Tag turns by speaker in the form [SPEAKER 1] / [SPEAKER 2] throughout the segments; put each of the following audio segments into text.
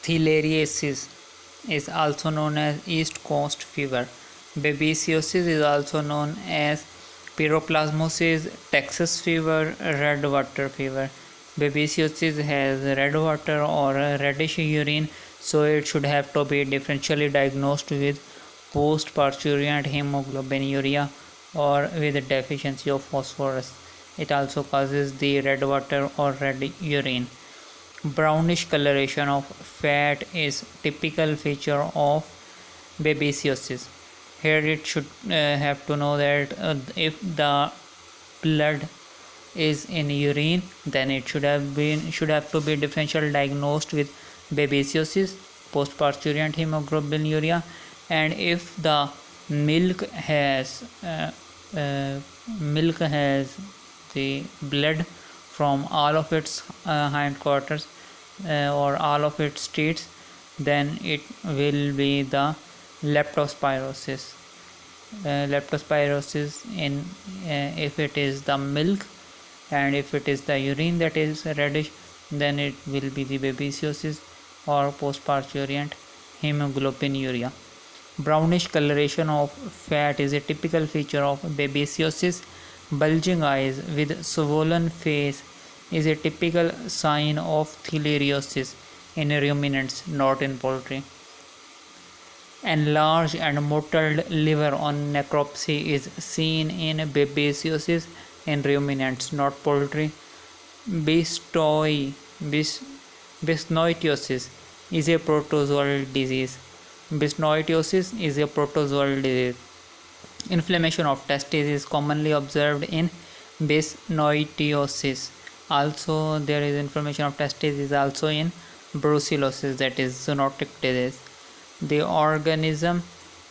[SPEAKER 1] Theileriosis is also known as East Coast fever. Babesiosis is also known as pyroplasmosis, Texas fever, red water fever. Babesiosis has red water or reddish urine, so it should have to be differentially diagnosed with post-parturient hemoglobinuria or with deficiency of phosphorus. It also causes the red water or red urine. Brownish coloration of fat is typical feature of babesiosis. Here it should have to know that if the blood is in urine, then it should have to be differential diagnosed with babesiosis, postparturient hemoglobinuria, and if the milk has the blood from all of its hindquarters or all of its teats, then it will be the leptospirosis. Leptospirosis in if it is the milk, and if it is the urine that is reddish, then it will be the babesiosis or postparturient hemoglobinuria. Brownish coloration of fat is a typical feature of babesiosis. Bulging eyes with swollen face is a typical sign of theileriosis in ruminants, not in poultry. Enlarged and mottled liver on necropsy is seen in babesiosis in ruminants, not poultry. Bisnoitiosis is a protozoal disease. Bisnoitiosis is a protozoal disease. Inflammation of testes is commonly observed in bisnoitiosis. Also, there is inflammation of testes is also in brucellosis, that is zoonotic disease. The organism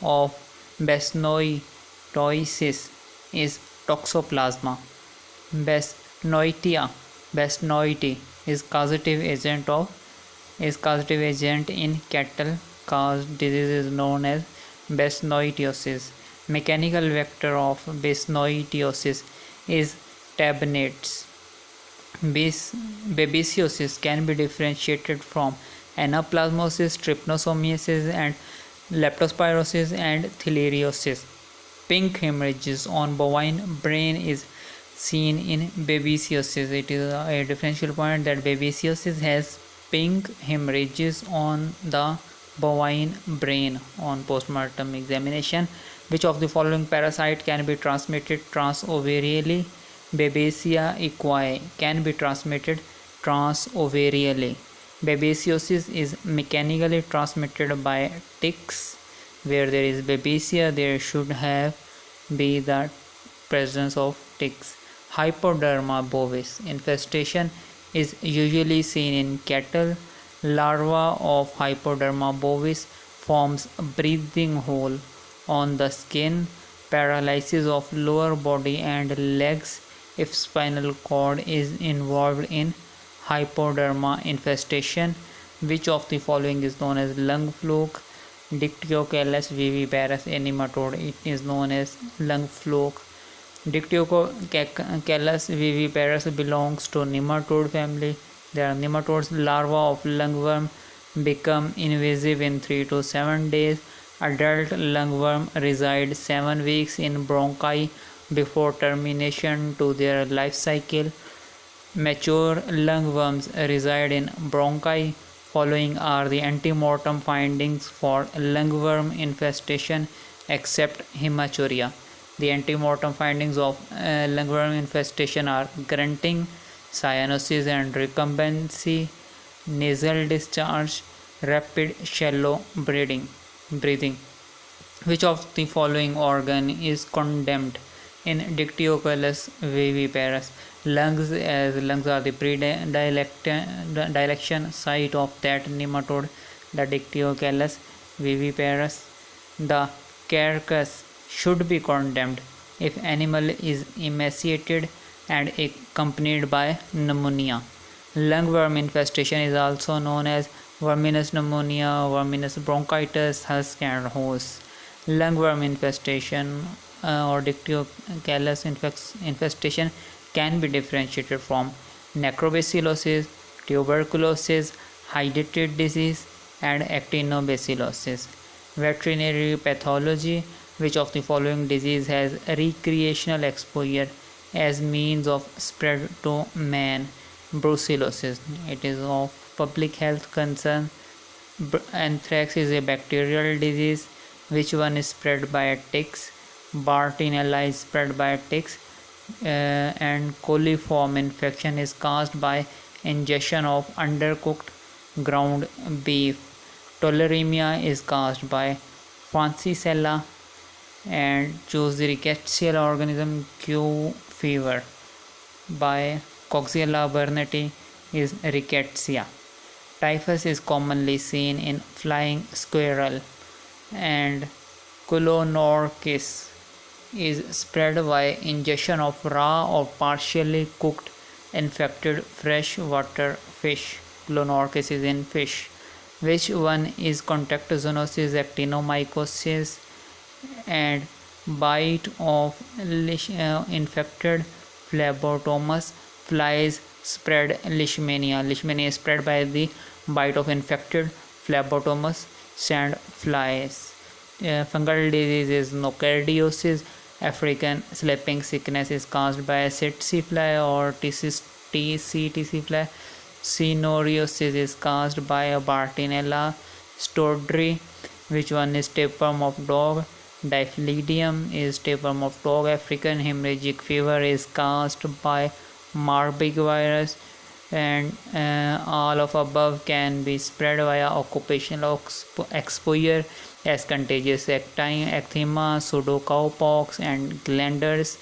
[SPEAKER 1] of Besnoidosis is Toxoplasma. Besnoitii is causative agent in cattle caused disease is known as Besnoitiosis. Mechanical vector of Besnoitiosis is tabnates. Babesiosis can be differentiated from anaplasmosis, trypanosomiasis, and leptospirosis and theileriosis. Pink hemorrhages on bovine brain is seen in babesiosis. It is a differential point that babesiosis has pink hemorrhages on the bovine brain on postmortem examination. Which of the following parasite can be transmitted transovarially? Babesia equi can be transmitted transovarially. Babesiosis is mechanically transmitted by ticks. Where there is babesia, there should have be the presence of ticks. Hypoderma bovis infestation is usually seen in cattle. Larva of Hypoderma bovis forms a breathing hole on the skin. Paralysis of lower body and legs if spinal cord is involved in hypoderma infestation. Which of the following is known as lung fluke? Dictyocalus viviparous, a nematode. It is known as lung fluke. Dictyocalus viviparous belongs to nematode family. They are nematodes. Larvae of lungworm become invasive in 3 to 7 days. Adult lungworm reside 7 weeks in bronchi before termination to their life cycle. Mature lungworms reside in bronchi. Following are the antemortem findings for lungworm infestation except hematuria. The antemortem findings of lungworm infestation are grunting, cyanosis and recumbency, nasal discharge, rapid shallow breathing. Which of the following organ is condemned in Dictyocalus viviparous? Lungs, as lungs are the predilection site of that nematode, the Dictyocalus viviparous. The carcass should be condemned if animal is emaciated and accompanied by pneumonia. Lungworm infestation is also known as verminous pneumonia, verminous bronchitis, husk and hoarse. Lungworm infestation or Dictyocalus infestation can be differentiated from necrobacillosis, tuberculosis, hydatid disease, and actinobacillosis. Veterinary pathology. Which of the following disease has recreational exposure as means of spread to man? Brucellosis. It is of public health concern. Anthrax is a bacterial disease. Which one is spread by ticks? Bartonella is spread by ticks. And coliform infection is caused by ingestion of undercooked ground beef. Tularemia is caused by Francisella. And choose the rickettsial organism. Q fever by Coxiella burnetii is rickettsia. Typhus is commonly seen in flying squirrel, and colonorchis is spread by ingestion of raw or partially cooked infected freshwater fish. Colonorchis is in fish. Which one is contact zoonosis? Actinomycosis. And bite of infected phlebotomous flies spread leishmania. Leishmania is spread by the bite of infected phlebotomous sand flies. Fungal disease is nocardiosis. African sleeping sickness is caused by tsetse fly or tsetse fly. Cynorrhosis is caused by a Bartonella stordri. Which one is tapeworm of dog? Diphylidium is tapeworm of dog. African hemorrhagic fever is caused by Marburg virus. And all of above can be spread via occupational exposure as contagious eczema, pseudocowpox, and glanders.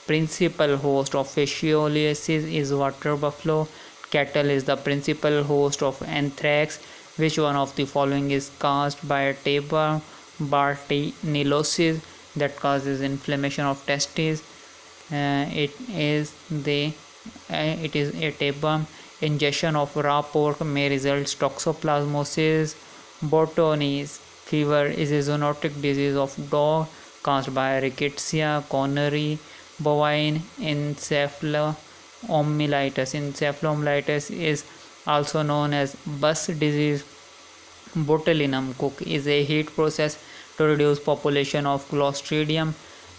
[SPEAKER 1] Principal host of fasciolosis is water buffalo. Cattle is the principal host of anthrax. Which one of the following is caused by a tapeworm? Bartonellosis, that causes inflammation of testes. It is a tapeworm. Ingestion of raw pork may result toxoplasmosis. Botonese fever is a zoonotic disease of dog caused by rickettsia coronary. Bovine encephalomyelitis. Encephalomyelitis is also known as bus disease. Botulinum cook is a heat process to reduce population of Clostridium.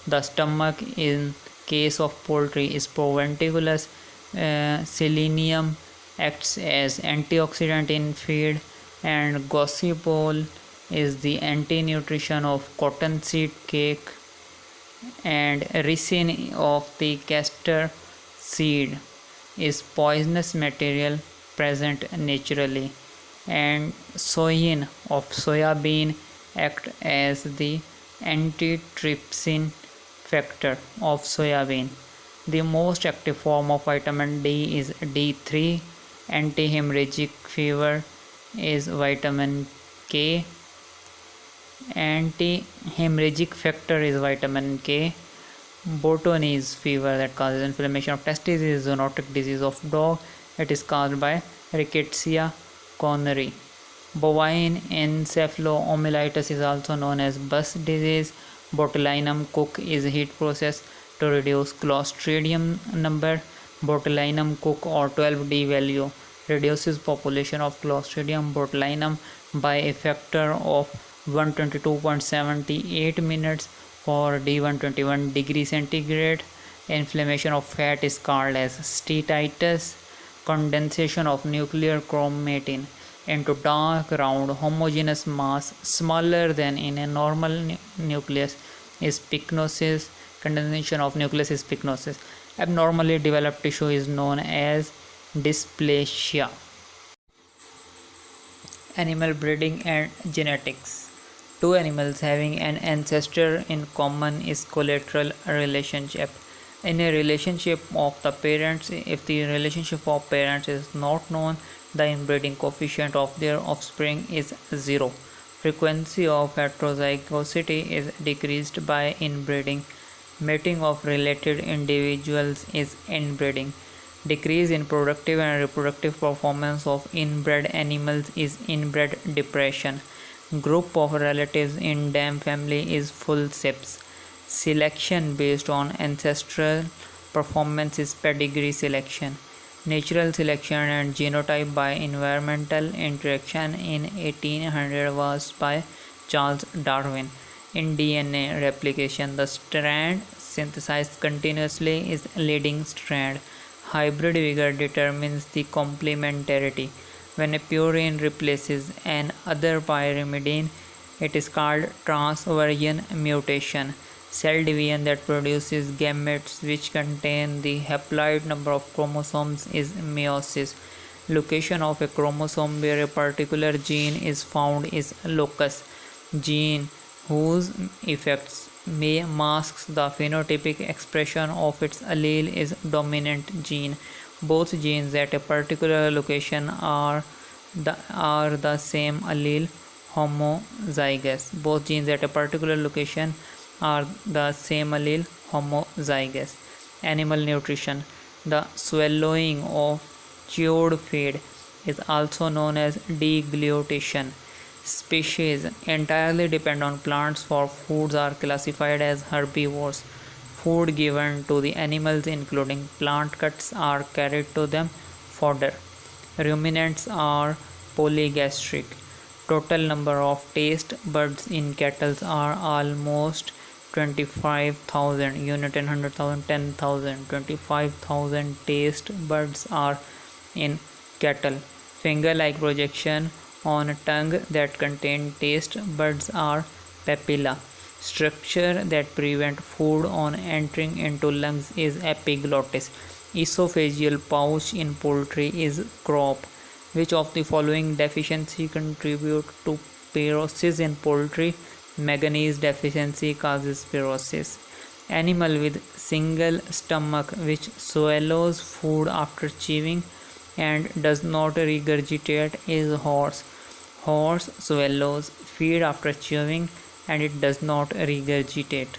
[SPEAKER 1] The stomach in case of poultry is proventriculus. Selenium acts as antioxidant in feed, and gossypol is the anti-nutrition of cottonseed cake, and ricin of the castor seed is poisonous material present naturally, and soin of soya bean act as the antitrypsin factor of soya bean. The most active form of vitamin D is D3. Anti-hemorrhagic fever is vitamin K. Anti-hemorrhagic factor is vitamin K. Botonese fever, that causes inflammation of testes, is a zoonotic disease of dog. It is caused by rickettsia coronary. Bovine encephalomyelitis is also known as bus disease. Botulinum cook is a heat process to reduce Clostridium number. Botulinum cook or 12D value reduces population of Clostridium botulinum by a factor of 122.78 minutes for D121 degree centigrade. Inflammation of fat is called as steatitis. Condensation of nuclear chromatin into dark round homogeneous mass smaller than in a normal nucleus is pycnosis. Condensation of nucleus is pycnosis. Abnormally developed tissue is known as dysplasia. Animal breeding and genetics. Two animals having an ancestor in common is collateral relationship. In a relationship of the parents, if the relationship of parents is not known, the inbreeding coefficient of their offspring is 0. Frequency of heterozygosity is decreased by inbreeding. Mating of related individuals is inbreeding. Decrease in productive and reproductive performance of inbred animals is inbred depression. Group of relatives in dam family is full sips. Selection based on ancestral performance is pedigree selection. Natural selection and genotype by environmental interaction in 1800 was by Charles Darwin. In DNA replication, the strand synthesized continuously is leading strand. Hybrid vigor determines the complementarity. When a purine replaces an other pyrimidine, it is called transversion mutation. Cell division that produces gametes which contain the haploid number of chromosomes is meiosis. Location of a chromosome where a particular gene is found is locus. Gene whose effects may masks the phenotypic expression of its allele is dominant gene. Both genes at a particular location are the same allele homozygous. Both genes at a particular location are the same allele homozygous. Animal nutrition. The swallowing of chewed feed is also known as deglutition. Species entirely depend on plants for foods are classified as herbivores. Food given to the animals including plant cuts are carried to them fodder. Ruminants are polygastric. Total number of taste buds in cattle are almost 25,000 unit in 100,000 10,000 25,000 taste buds are in cattle. Finger-like projection on a tongue that contain taste buds are papilla. Structure that prevent food on entering into lungs is epiglottis. Esophageal pouch in poultry is crop. Which of the following deficiency contribute to cirrhosis in poultry? Manganese deficiency causes cirrhosis. Animal with single stomach which swallows food after chewing and does not regurgitate is horse. Horse swallows feed after chewing and it does not regurgitate.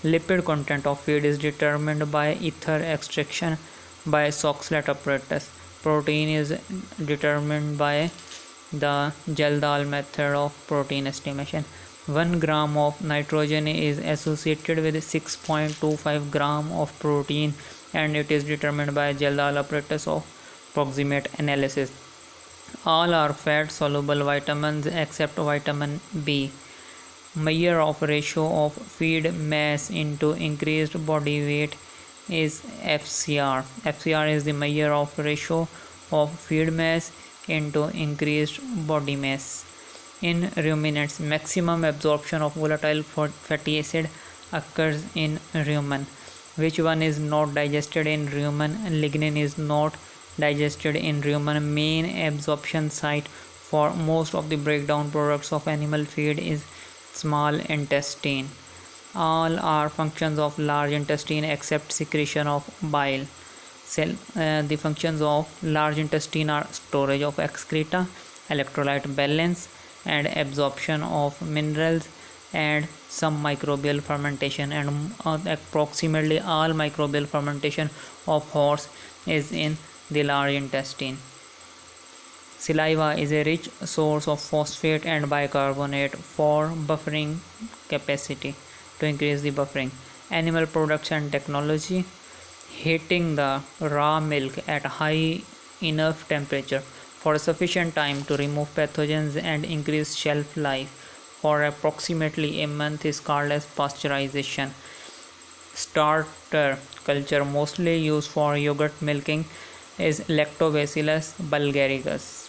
[SPEAKER 1] Lipid content of feed is determined by ether extraction by Soxhlet apparatus. Protein is determined by the Jaldal method of protein estimation. 1 gram of nitrogen is associated with 6.25 gram of protein and it is determined by Jaldal apparatus of proximate analysis. All are fat soluble vitamins except vitamin B. Measure of ratio of feed mass into increased body weight is FCR. FCR is the measure of ratio of feed mass into increased body mass. In ruminants, maximum absorption of volatile fatty acid occurs in rumen. Which one is not digested in rumen? Lignin is not digested in rumen. Main absorption site for most of the breakdown products of animal feed is small intestine. All are functions of large intestine except secretion of bile. The functions of large intestine are storage of excreta, electrolyte balance, and absorption of minerals and some microbial fermentation, and approximately all microbial fermentation of horse is in the large intestine. Saliva is a rich source of phosphate and bicarbonate for buffering capacity to increase the buffering. Animal products and technology. Heating the raw milk at high enough temperature for a sufficient time to remove pathogens and increase shelf life for approximately a month is called as pasteurization. Starter culture mostly used for yogurt milking is Lactobacillus bulgaricus.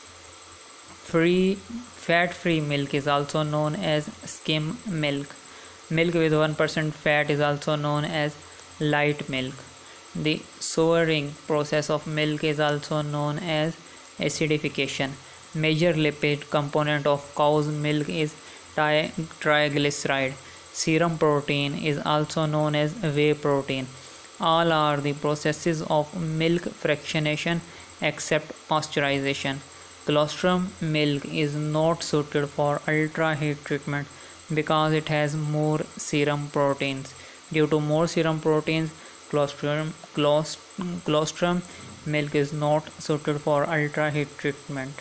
[SPEAKER 1] Fat-free milk is also known as skim milk. Milk with 1% fat is also known as light milk. The souring process of milk is also known as acidification. Major lipid component of cow's milk is triglyceride. Serum protein is also known as whey protein. All are the processes of milk fractionation except pasteurization. Colostrum milk is not suited for ultra heat treatment because it has more serum proteins. Due to more serum proteins, colostrum milk is not suited for ultra heat treatment.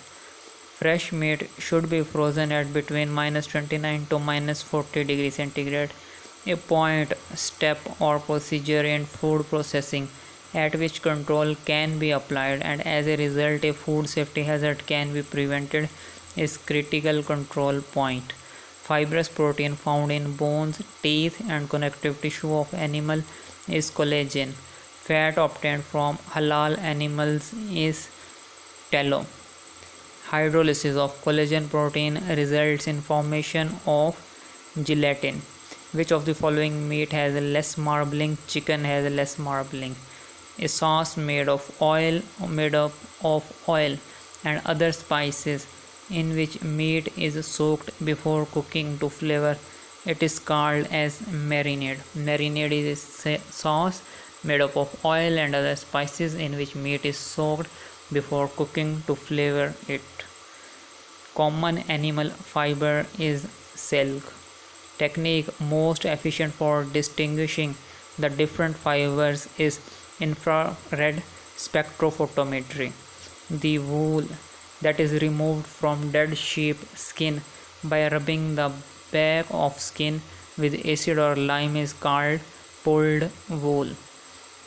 [SPEAKER 1] Fresh meat should be frozen at between -29 to -40 degrees centigrade. A point, step or procedure in food processing at which control can be applied, and as a result a food safety hazard can be prevented, is critical control point. Fibrous protein found in bones, teeth, and connective tissue of animal is collagen. Fat obtained from halal animals is tallow. Hydrolysis of collagen protein results in formation of gelatin. Which of the following meat has less marbling? Chicken has less marbling. A sauce made up of oil and other spices in which meat is soaked before cooking to flavor. It is called as marinade. Marinade is a sauce made up of oil and other spices in which meat is soaked before cooking to flavor it. Common animal fiber is silk. Technique most efficient for distinguishing the different fibers is infrared spectrophotometry. The wool that is removed from dead sheep skin by rubbing the back of skin with acid or lime is called pulled wool.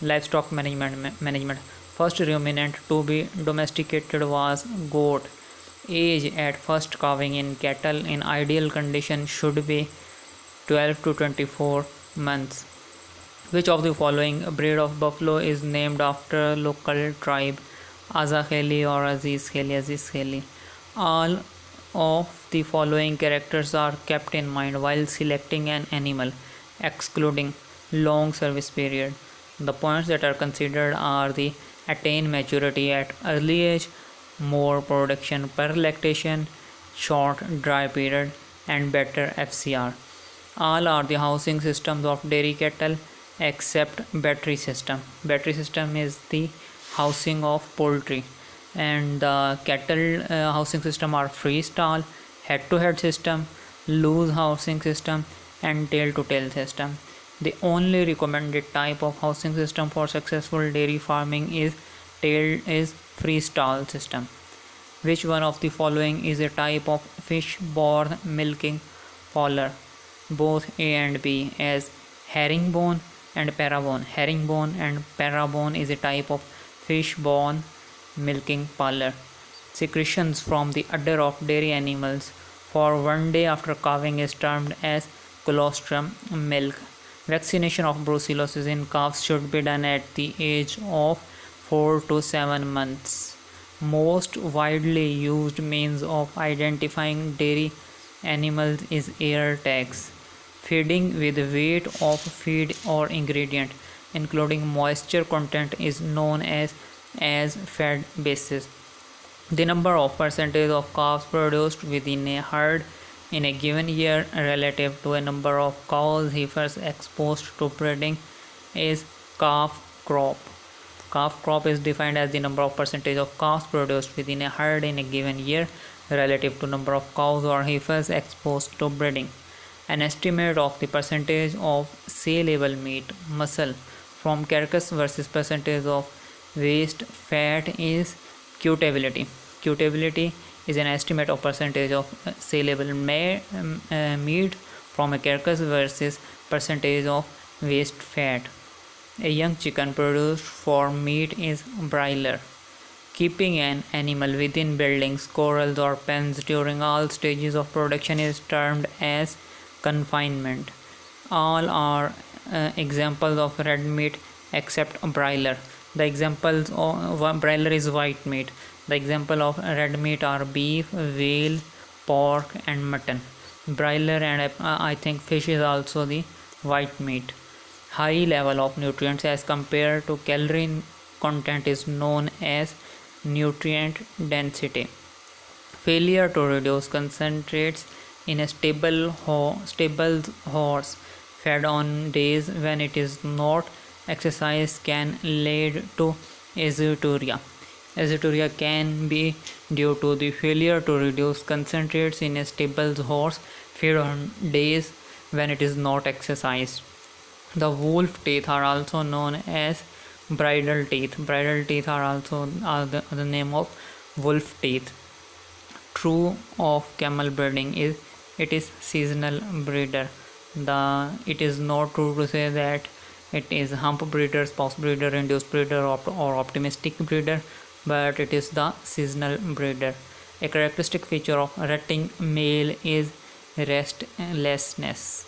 [SPEAKER 1] Livestock management. First ruminant to be domesticated was goat. Age at first calving in cattle in ideal condition should be 12 to 24 months. Which of the following breed of buffalo is named after local tribe? Azakheli or Azizkheli? All of the following characters are kept in mind while selecting an animal, excluding long service period. The points that are considered are the attain maturity at early age, more production per lactation, short dry period, and better FCR. All are the housing systems of dairy cattle except battery system. Battery system is the housing of poultry, and the cattle housing system are freestall, head-to-head system, loose housing system, and tail-to-tail system. The only recommended type of housing system for successful dairy farming is freestall system. Which one of the following is a type of fish-borne milking parlor? Both A and B, as herringbone and parabone. Herringbone and parabone is a type of fish-borne milking parlor. Secretions from the udder of dairy animals for 1 day after calving is termed as colostrum milk. Vaccination of brucellosis in calves should be done at the age of 4 to 7 months. Most widely used means of identifying dairy animals is air tags. Feeding with weight of feed or ingredient, including moisture content, is known as fed basis. The number of percentage of calves produced within a herd in a given year relative to a number of cows heifers exposed to breeding is calf crop. Calf crop is defined as the number of percentage of calves produced within a herd in a given year relative to number of cows or heifers exposed to breeding. An estimate of the percentage of saleable meat, muscle from carcass versus percentage of waste fat is Qutability. Qutability is an estimate of percentage of saleable meat from a carcass versus percentage of waste fat. A young chicken produced for meat is broiler. Keeping an animal within buildings, corrals, or pens during all stages of production is termed as confinement. All are examples of red meat except broiler. The examples of broiler is white meat. The example of red meat are beef, whale, pork, and mutton. Broiler and I think fish is also the white meat. High level of nutrients as compared to calorie content is known as nutrient density. Failure to reduce concentrates in a stable horse fed on days when it is not exercised can lead to azoturia. Azoturia can be due to the failure to reduce concentrates in a stable horse fed on days when it is not exercised. The wolf teeth are also known as bridle teeth. Bridle teeth are also the name of wolf teeth. True of camel breeding is it is seasonal breeder. It is not true to say that It is hump breeder, spouse breeder, induced breeder, or optimistic breeder, but it is the seasonal breeder. A characteristic feature of rutting male is restlessness.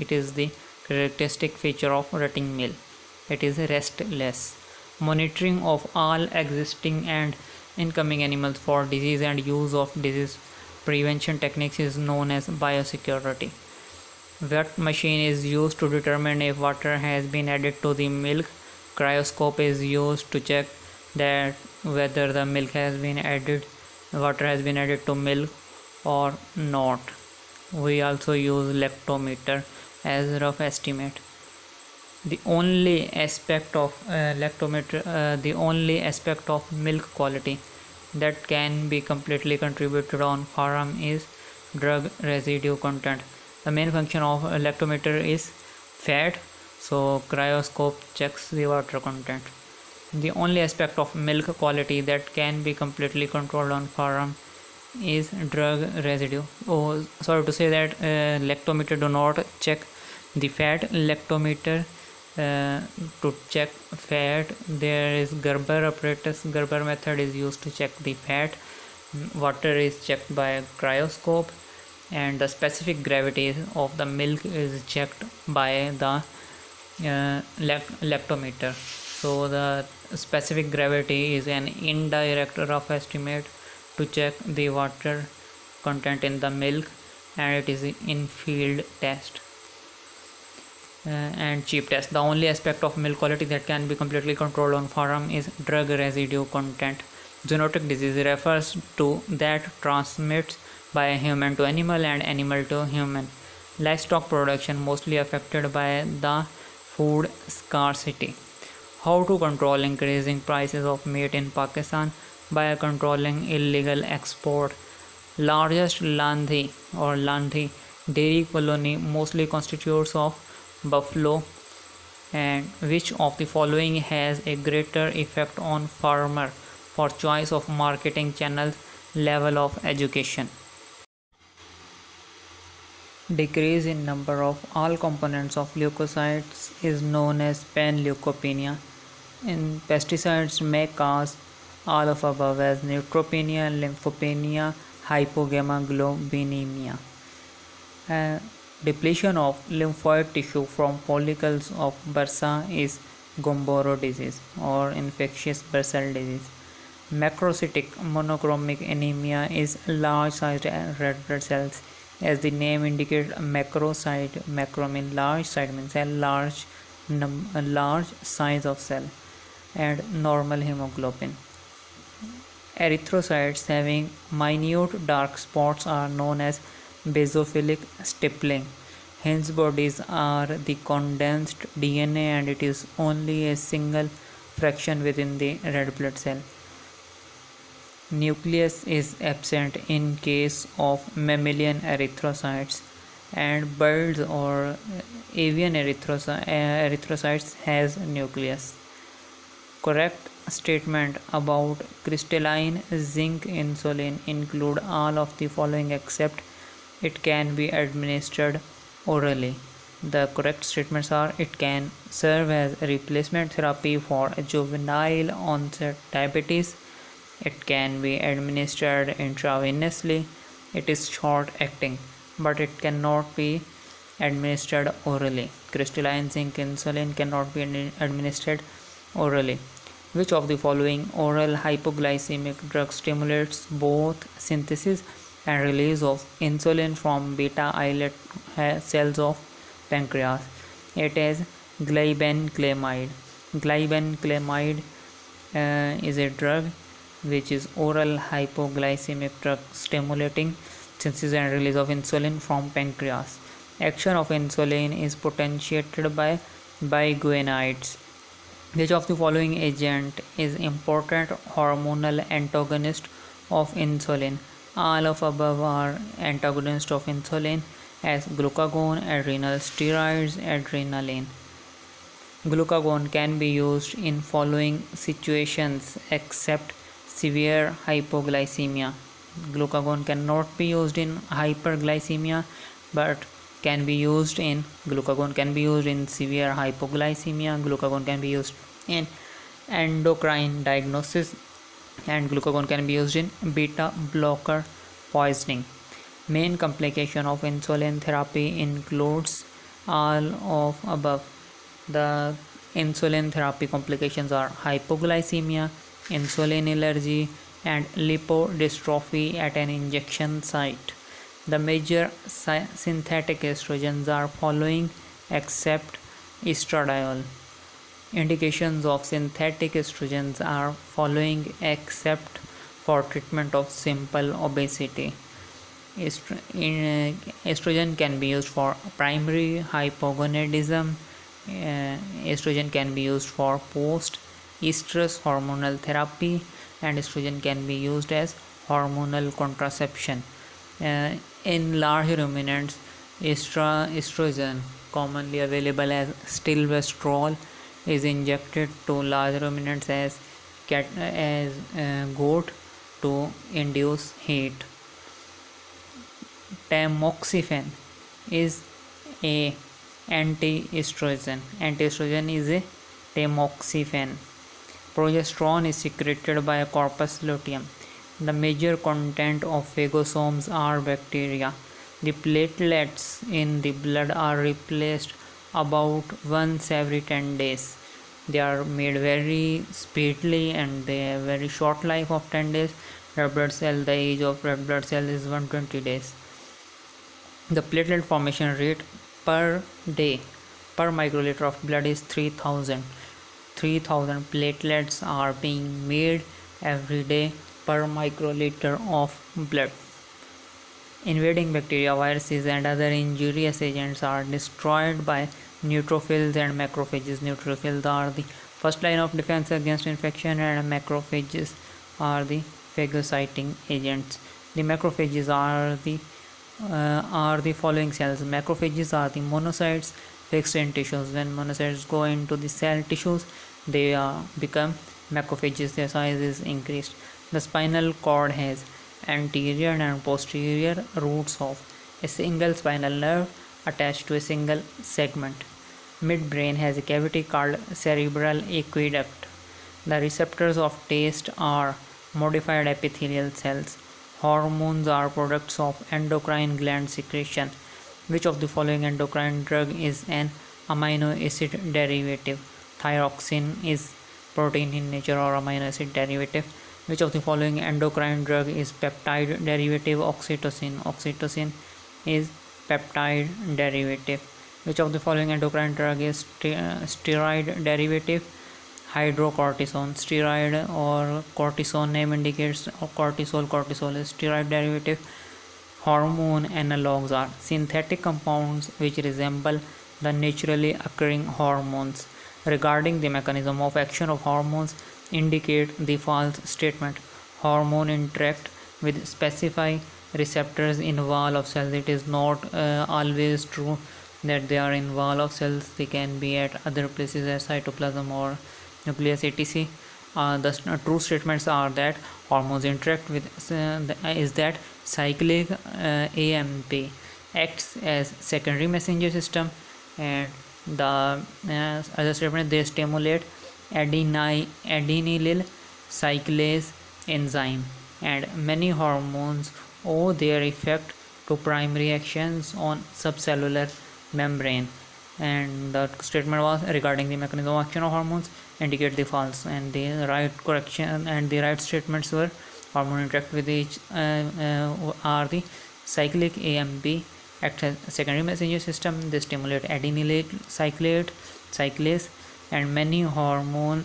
[SPEAKER 1] It is the characteristic feature of rutting male. It is restless. Monitoring of all existing and incoming animals for disease and use of disease prevention techniques is known as biosecurity. What machine is used to determine if water has been added to the milk? Cryoscope is used to check that whether the milk has been added, water has been added to milk or not. We also use lactometer as a rough estimate. The only aspect of milk quality that can be completely contributed on farm is drug residue content. The main function of a lactometer is fat, so cryoscope checks the water content. The only aspect of milk quality that can be completely controlled on farm is drug residue. Oh, sorry to say that lactometer do not check the fat. Lactometer to check fat, there is Gerber apparatus. Gerber method is used to check the fat. Water is checked by cryoscope, and the specific gravity of the milk is checked by the lactometer. So the specific gravity is an indirect rough estimate to check the water content in the milk, and it is in field test and cheap test. The only aspect of milk quality that can be completely controlled on farm is drug residue content. Zoonotic disease refers to that transmits by human to animal and animal to human. Livestock production mostly affected by the food scarcity. How to control increasing prices of meat in Pakistan? By controlling illegal export. Largest Landhi dairy colony mostly constitutes of buffalo, and which of the following has a greater effect on farmer for choice of marketing channels? Level of education. Decrease in number of all components of leukocytes is known as panleukopenia. In pesticides may cause all of above as neutropenia, lymphopenia, hypogammaglobulinemia. Depletion of lymphoid tissue from follicles of bursa is Gumboro disease or infectious bursal disease. Macrocytic monochromic anemia is large-sized red blood cells. As the name indicates, macrocyte, macro means large, cyte means cell, a large size of cell, and normal hemoglobin. Erythrocytes having minute dark spots are known as basophilic stippling. Hence bodies are the condensed DNA, and it is only a single fraction within the red blood cell. Nucleus is absent in case of mammalian erythrocytes, and birds or avian erythrocytes has nucleus. Correct statement about crystalline zinc insulin include all of the following except it can be administered orally. The correct statements are: it can serve as a replacement therapy for juvenile onset diabetes. It can be administered intravenously. It is short acting, but it cannot be administered orally. Crystalline zinc insulin cannot be administered orally. Which of the following oral hypoglycemic drug stimulates both synthesis and release of insulin from beta islet cells of pancreas? It is glibenclamide. Glibenclamide is a drug which is oral hypoglycemic drug stimulating synthesis and release of insulin from pancreas. Action of insulin is potentiated by biguanides. Which of the following agent is important hormonal antagonist of insulin? All of above are antagonists of insulin as glucagon, adrenal steroids, adrenaline. Glucagon can be used in following situations except severe hypoglycemia. Glucagon cannot be used in hyperglycemia but can be used in glucagon can be used in severe hypoglycemia. Glucagon can be used in endocrine diagnosis, and glucagon can be used in beta blocker poisoning. Main complication of insulin therapy includes all of above. The insulin therapy complications are hypoglycemia, insulin allergy, and lipodystrophy at an injection site. The major synthetic estrogens are following except estradiol. Indications of synthetic estrogens are following except for treatment of simple obesity. Estrogen can be used for primary hypogonadism. Estrogen can be used for post-estrous hormonal therapy, and estrogen can be used as hormonal contraception. In large ruminants, estrogen, commonly available as stilbestrol, is injected to large ruminants as goat to induce heat. Tamoxifen is a anti-estrogen. Anti-estrogen is a tamoxifen. Progesterone is secreted by corpus luteum. The major content of phagosomes are bacteria. The platelets in the blood are replaced about once every 10 days. They are made very speedily and they have very short life of 10 days. Red blood cell, the age of red blood cell is 120 days. The platelet formation rate per day per microliter of blood is 3000. 3000 platelets are being made every day per microliter of blood. Invading bacteria, viruses, and other injurious agents are destroyed by neutrophils and macrophages. Neutrophils are the first line of defense against infection, and macrophages are the phagocyting agents. The macrophages are the following cells. Macrophages are the monocytes fixed in tissues. When monocytes go into the cell tissues, they become macrophages. Their size is increased. The spinal cord has anterior and posterior roots of a single spinal nerve attached to a single segment. Midbrain has a cavity called cerebral aqueduct. The receptors of taste are modified epithelial cells. Hormones are products of endocrine gland secretion. Which of the following endocrine drug is an amino acid derivative? Thyroxine is protein in nature or amino acid derivative. Which of the following endocrine drug is peptide derivative? Oxytocin. Oxytocin is peptide derivative. Which of the following endocrine drug is steroid derivative? Hydrocortisone. Steroid or cortisone name indicates cortisol. Cortisol is steroid derivative. Hormone analogues are synthetic compounds which resemble the naturally occurring hormones. Regarding the mechanism of action of hormones, indicate the false statement. Hormone interact with specific receptors in wall of cells. It is not always true that they are in wall of cells. They can be at other places as cytoplasm or nucleus etc. The true statements are that hormones interact with is that cyclic AMP acts as secondary messenger system, and the other statement, they stimulate adenylyl cyclase enzyme, and many hormones owe their effect to primary actions on subcellular membrane. And the statement was regarding the mechanism of action of hormones, indicate the false, and the right correction and the right statements were hormone interact with each are the cyclic AMP act as secondary messenger system. They stimulate adenylyl cyclase, and many hormone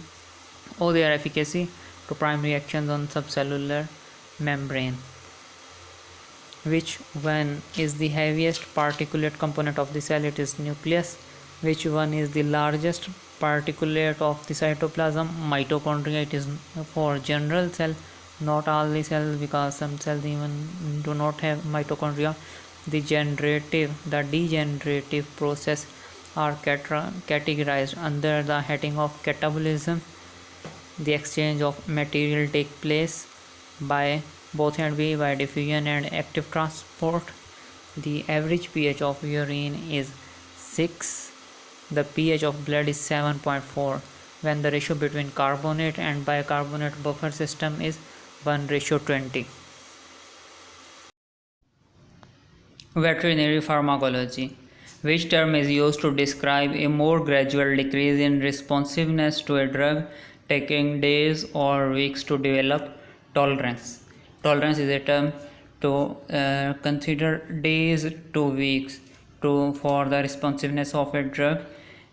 [SPEAKER 1] owe their efficacy to primary actions on subcellular membrane. Which one is the heaviest particulate component of the cell? It is nucleus. Which one is the largest particulate of the cytoplasm? Mitochondria. It is for general cell, not all the cells, because some cells even do not have mitochondria. The degenerative process are categorized under the heading of catabolism. The exchange of material take place by both and by diffusion and active transport. The average pH of urine is 6. The pH of blood is 7.4 when the ratio between carbonate and bicarbonate buffer system is 1:20. Veterinary pharmacology. Which term is used to describe a more gradual decrease in responsiveness to a drug, taking days or weeks to develop tolerance? Tolerance is a term to consider days to weeks for the responsiveness of a drug,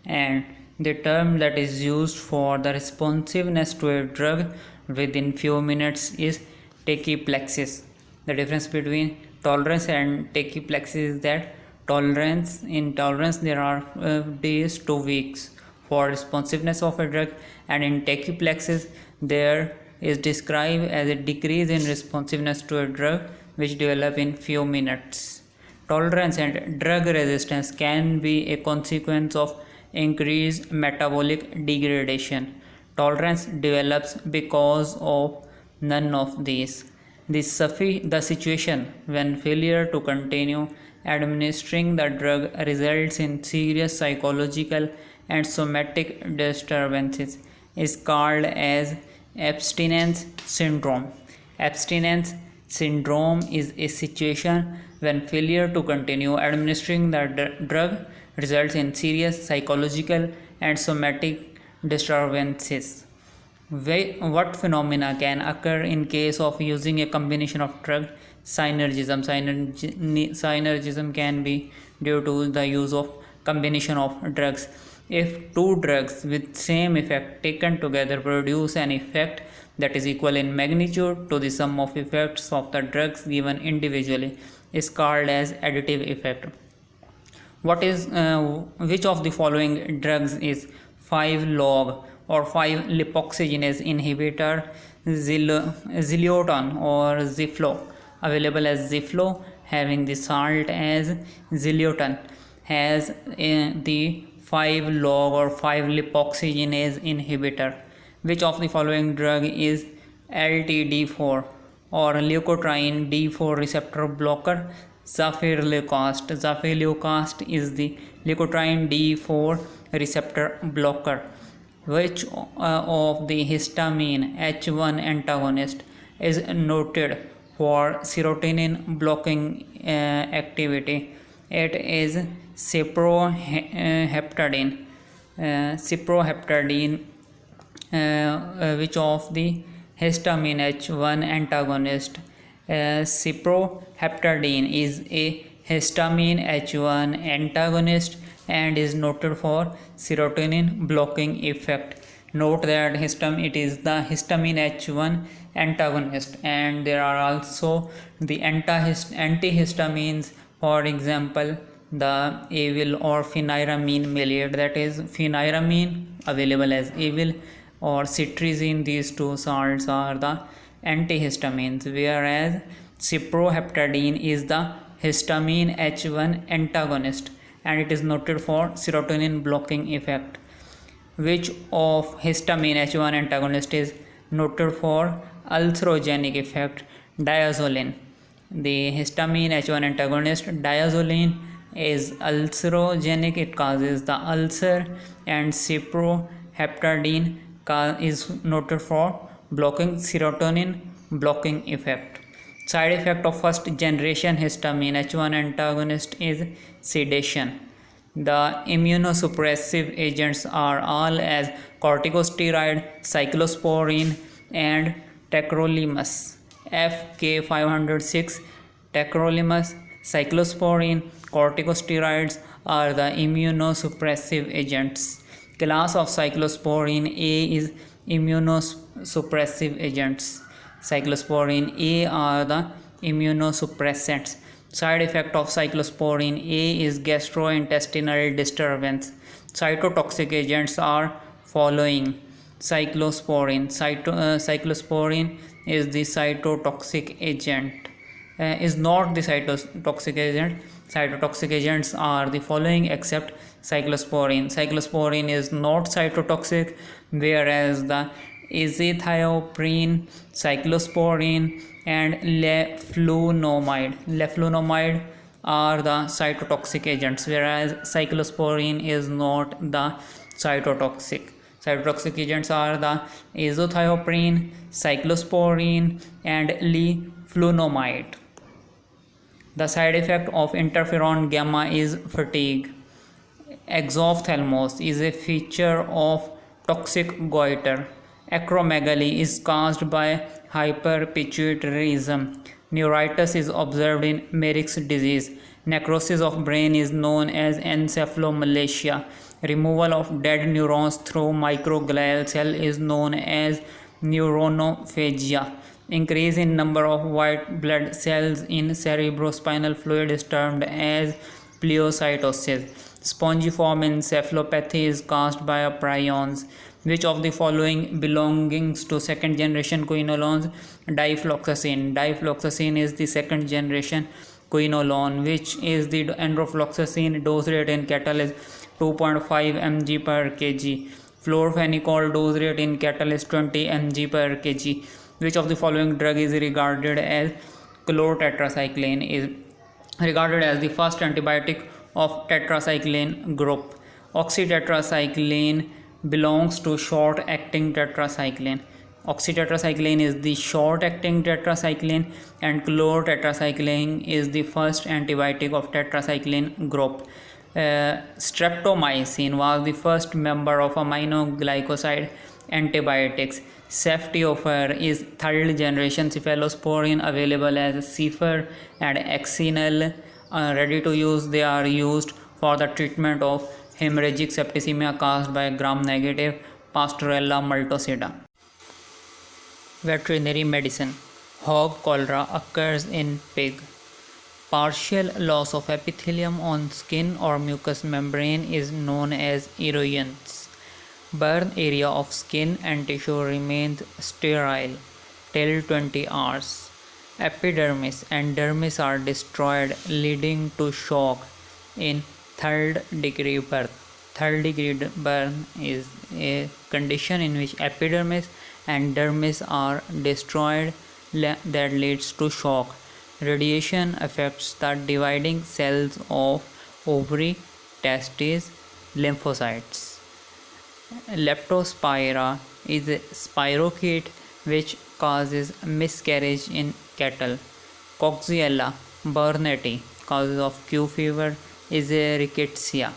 [SPEAKER 1] and the term that is used for the responsiveness to a drug within few minutes is tachyplexis. The difference between tolerance and tachyplexis is that in tolerance there are days to weeks for responsiveness of a drug, and in tachyplexis there is described as a decrease in responsiveness to a drug which develop in few minutes. Tolerance and drug resistance can be a consequence of increased metabolic degradation. Tolerance develops because of none of these. The situation when failure to continue administering the drug results in serious psychological and somatic disturbances is called as abstinence syndrome. Abstinence syndrome is a situation when failure to continue administering the drug results in serious psychological and somatic disturbances. What phenomena can occur in case of using a combination of drug? Synergism. Synergism can be due to the use of combination of drugs. If two drugs with same effect taken together produce an effect that is equal in magnitude to the sum of effects of the drugs given individually, is called as additive effect. Which of the following drugs is 5-log or 5-lipoxygenase inhibitor? Zilioton or Ziflo, available as Ziflo, having the salt as Zilioton, has the 5-log or 5-lipoxygenase inhibitor. Which of the following drug is LTD4 or leukotriene D4 receptor blocker? Zafirleucast. Zafirleucast is the leukotriene D4 receptor blocker. Which of the histamine H1 antagonist is noted for serotonin blocking activity? It is cyproheptadine. Which of the histamine H1 antagonist? Cyproheptadine is a histamine H1 antagonist and is noted for serotonin blocking effect. Note that it is the histamine H1 antagonist, and there are also the antihistamines, for example the Avil or phenyramine maleate, that is phenyramine available as Avil, or cetirizine. These two salts are the antihistamines, whereas cyproheptadine is the histamine H1 antagonist and it is noted for serotonin blocking effect. Which of histamine H1 antagonist is noted for ulcerogenic effect? Diazolin. The histamine H1 antagonist diazolin is ulcerogenic, it causes the ulcer, and cyproheptadine is noted for blocking serotonin blocking effect. Side effect of first generation histamine H1 antagonist is sedation. The immunosuppressive agents are all as corticosteroid, cyclosporine and tacrolimus. FK506, tacrolimus, cyclosporine, corticosteroids are the immunosuppressive agents. Class of cyclosporine A is immunosuppressive agents. Cyclosporine A are the immunosuppressants. Side effect of cyclosporine A is gastrointestinal disturbance. Cytotoxic agents are following. Cyclosporine. Cyclosporine is the cytotoxic agent. Is not the cytotoxic agent. Cytotoxic agents are the following except cyclosporine. Cyclosporine is not cytotoxic, whereas the azathioprine, cyclosporine and leflunomide are the cytotoxic agents, whereas cyclosporine is not the cytotoxic. Cytotoxic agents are the azathioprine, cyclosporine, and leflunomide. The side effect of interferon gamma is fatigue. Exophthalmos is a feature of toxic goiter. Acromegaly is caused by hyperpituitarism. Neuritis is observed in Merrick's disease. Necrosis of brain is known as encephalomalacia. Removal of dead neurons through microglial cell is known as neuronophagia. Increase in number of white blood cells in cerebrospinal fluid is termed as pleocytosis. Spongiform encephalopathy is caused by prions. Which of the following belongs to second generation quinolones? Difloxacin. Difloxacin is the second generation quinolone. Which is the enrofloxacin dose rate in cattle is 2.5 mg per kg. Fluorphenicol dose rate in cattle is 20 mg per kg. Which of the following drug is regarded as chlorotetracycline? Is regarded as the first antibiotic of tetracycline group. Oxytetracycline belongs to short acting tetracycline. Oxytetracycline is the short acting tetracycline, and chlorotetracycline is the first antibiotic of tetracycline group. Streptomycin was the first member of aminoglycoside antibiotics. Ceftiofur is third generation cephalosporin available as Cephar and Axinel. Ready to use, they are used for the treatment of hemorrhagic septicemia caused by gram-negative Pasteurella multocida. Veterinary medicine. Hog cholera occurs in pig. Partial loss of epithelium on skin or mucous membrane is known as erosions. Burn area of skin and tissue remains sterile till 20 hours. Epidermis and dermis are destroyed, leading to shock in third degree burn. Third degree burn is a condition in which epidermis and dermis are destroyed that leads to shock. Radiation affects the dividing cells of ovary, testes, lymphocytes. Leptospira is a spirochete which causes miscarriage in cattle. Coxiella burnetii, causes of Q fever, is a rickettsia.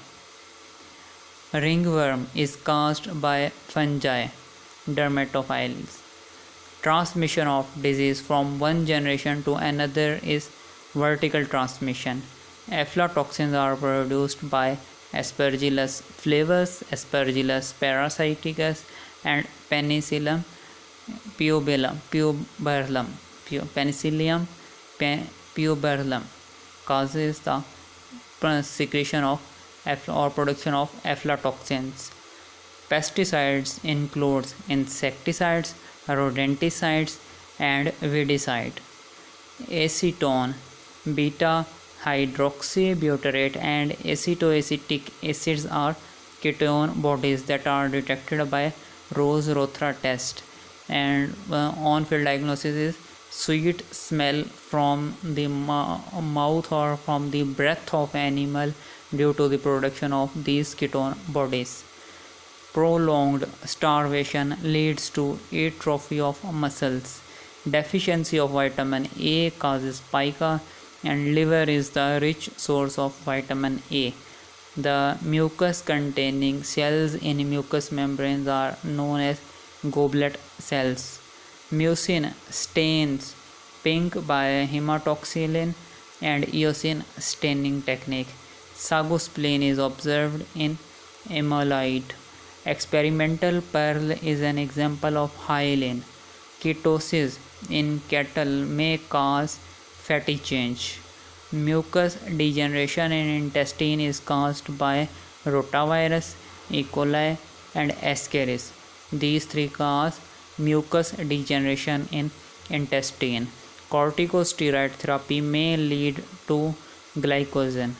[SPEAKER 1] Ringworm is caused by fungi, dermatophiles. Transmission of disease from one generation to another is vertical transmission. Aflatoxins are produced by Aspergillus flavus, Aspergillus parasiticus, and Penicillium puberum. Penicillium puberum causes the secretion of or production of aflatoxins. Pesticides include insecticides, rodenticides, and weedicide. Acetone, beta hydroxybutyrate, and acetoacetic acids are ketone bodies that are detected by Rose-Rothra test. And on-field diagnosis is sweet smell from the mouth or from the breath of animal due to the production of these ketone bodies. Prolonged starvation leads to atrophy of muscles. Deficiency of vitamin A causes pica, and liver is the rich source of vitamin A. The mucus containing cells in mucous membranes are known as goblet cells. Mucin stains pink by hematoxylin and eosin staining technique. Sagospleen is observed in amyloid. Experimental pearl is an example of hyaline. Ketosis in cattle may cause fatty change. Mucus degeneration in intestine is caused by rotavirus, E. coli, and Ascaris. These three cause mucus degeneration in intestine. Corticosteroid therapy may lead to glycogen.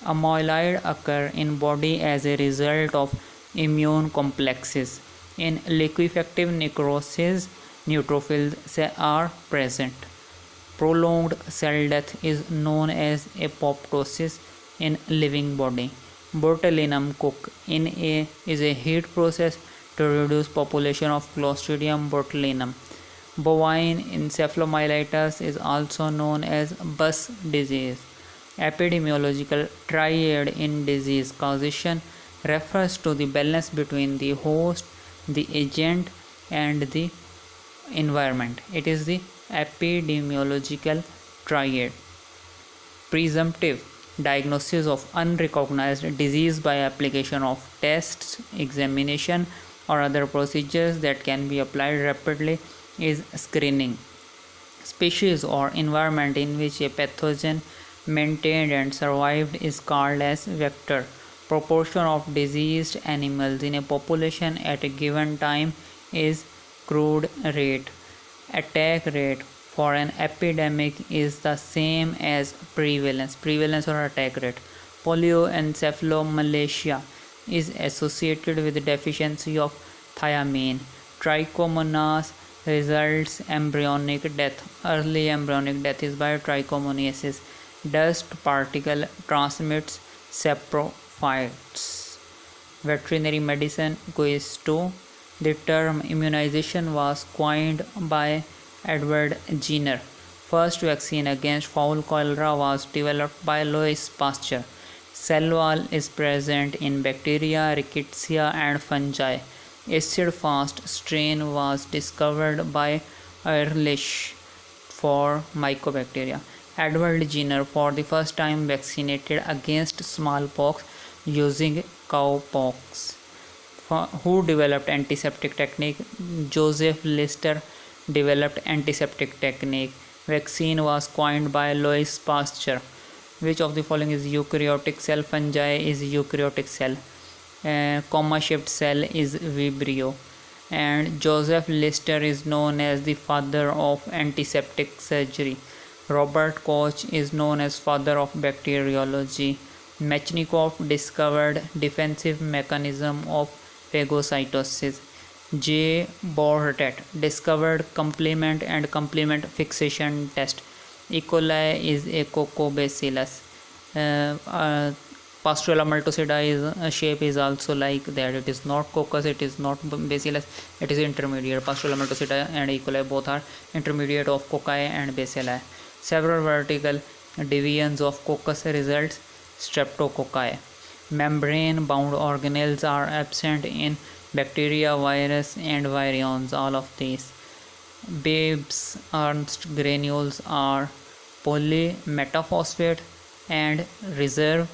[SPEAKER 1] Amyloid occur in body as a result of immune complexes. In liquefactive necrosis, neutrophils are present. prolonged cell death is known as apoptosis in living body. Botulinum cook-in is a heat process to reduce population of Clostridium botulinum. Bovine encephalomyelitis is also known as Bus disease. Epidemiological triad in disease causation refers to the balance between the host, the agent, and the environment. It is the epidemiological triad. Presumptive diagnosis of unrecognized disease by application of tests, examination, or other procedures that can be applied rapidly is screening. Species or environment in which a pathogen maintained and survived is called as vector. Proportion of diseased animals in a population at a given time is crude rate. Attack rate for an epidemic is the same as prevalence or attack rate. Polioencephalomalacia is associated with deficiency of thiamine. Trichomonas results embryonic death. Early embryonic death is by trichomoniasis. Dust particle transmits saprophytes. Veterinary medicine quiz 2. The term immunization was coined by Edward Jenner. First vaccine against fowl cholera was developed by Louis Pasteur. Cell wall is present in bacteria, rickettsia, and fungi. Acid-fast strain was discovered by Ehrlich for mycobacteria. Edward Jenner for the first time vaccinated against smallpox using cowpox. Who developed antiseptic technique? Joseph Lister developed antiseptic technique. Vaccine was coined by Louis Pasteur. Which of the following is eukaryotic cell? Fungi is eukaryotic cell. Comma-shaped cell is Vibrio. And Joseph Lister is known as the father of antiseptic surgery. Robert Koch is known as father of bacteriology. Mechnikov discovered defensive mechanism of phagocytosis. J. Bourdet discovered complement and complement fixation test. E. coli is a Coccobacillus. Pasteurella multocida shape is also like that. It is not coccus, it is not bacillus, it is intermediate. Pasteurella multocida and E. coli both are intermediate of cocci and bacilli. Several vertical divisions of coccus results streptococci. Membrane bound organelles are absent in bacteria, virus, and virions. All of these. Babes Ernst granules are polymetaphosphate and reserve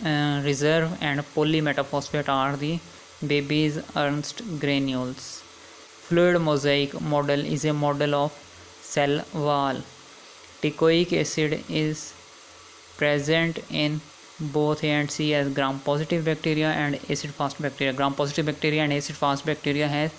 [SPEAKER 1] and polymetaphosphate are the Babes Ernst granules. Fluid mosaic model is a model of cell wall. Teichoic acid is present in both A and C as gram-positive bacteria and acid-fast bacteria. Gram-positive bacteria and acid-fast bacteria has